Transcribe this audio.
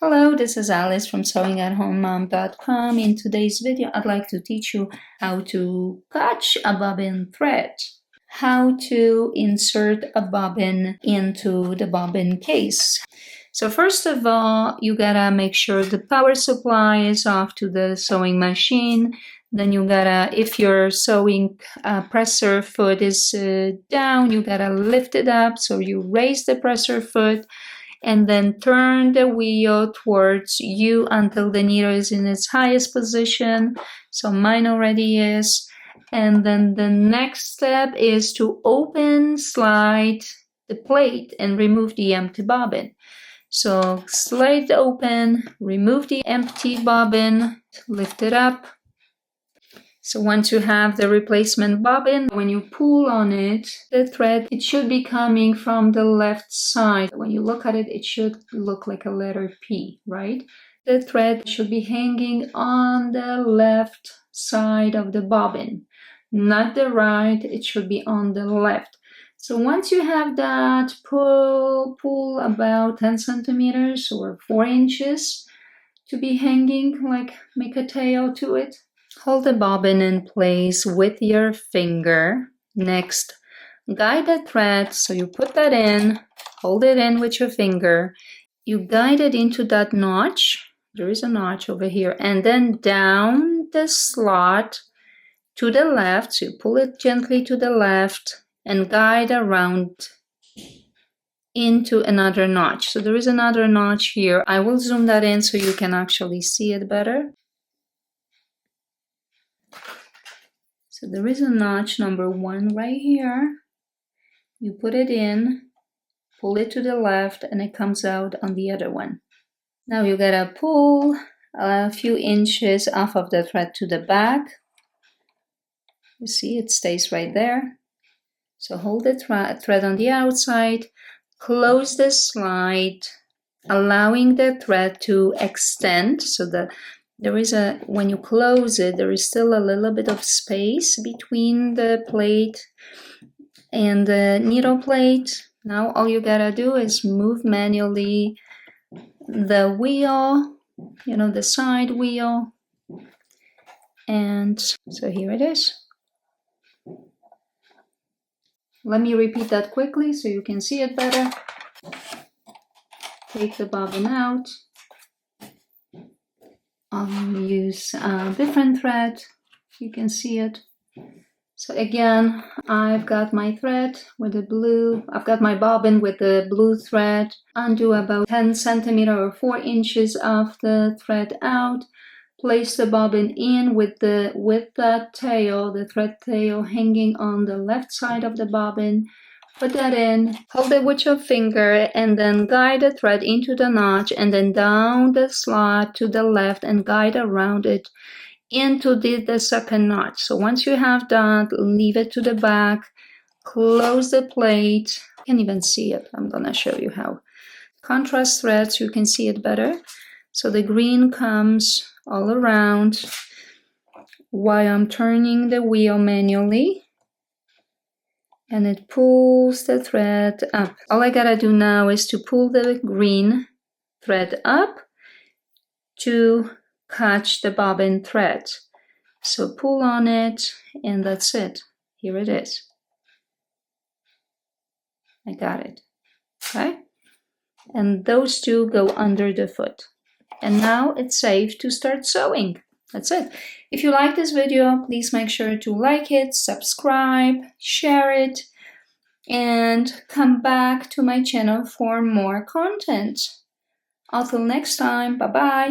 Hello, this is Alice from sewingathomemom.com. In today's video, I'd like to teach you how to catch a bobbin thread, how to insert a bobbin into the bobbin case. So first of all, you gotta make sure the power supply is off to the sewing machine. Then you gotta, if your sewing presser foot is down, you gotta lift it up. So you raise the presser foot and then turn the wheel towards you until the needle is in its highest position. So mine already is. And then the next step is to open, slide the plate and remove the empty bobbin. So slide open, remove the empty bobbin, lift it up. So once you have the replacement bobbin, when you pull on it, the thread, it should be coming from the left side. When you look at it, it should look like a letter P, right? The thread should be hanging on the left side of the bobbin, not the right. It should be on the left. So once you have that, pull about 10 centimeters or 4 inches to be hanging, like make a tail to it. Hold the bobbin in place with your finger. Next, guide the thread. So you put that in, hold it in with your finger. You guide it into that notch. There is a notch over here. And then down the slot to the left. So you pull it gently to the left and guide around into another notch. So there is another notch here. I will zoom that in so you can actually see it better. So there is a notch number 1 right here. You put it in, pull it to the left, and it comes out on the other one. Now you gotta pull a few inches off of the thread to the back. You see it stays right there. So hold the thread on the outside, close the slide, allowing the thread to extend so that there is when you close it, there is still a little bit of space between the plate and the needle plate. Now all you gotta do is move manually the wheel, the side wheel. And so here it is. Let me repeat that quickly so you can see it better. Take the bobbin out. I'll use a different thread. You can see it. So again, I've got my thread with the blue. I've got my bobbin with the blue thread. Undo about 10 centimeters or 4 inches of the thread out. Place the bobbin in with that tail, the thread tail hanging on the left side of the bobbin. Put that in, hold it with your finger, and then guide the thread into the notch and then down the slot to the left and guide around it into the second notch. So once you have that, leave it to the back, close the plate. You can even see it. I'm gonna show you how. Contrast thread so you can see it better. So the green comes all around while I'm turning the wheel manually. And it pulls the thread up. All I gotta do now is to pull the green thread up to catch the bobbin thread. So pull on it, and that's it. Here it is. I got it. Okay? And those two go under the foot. And now it's safe to start sewing. That's it. If you like this video, please make sure to like it, subscribe, share it, and come back to my channel for more content. Until next time, bye-bye.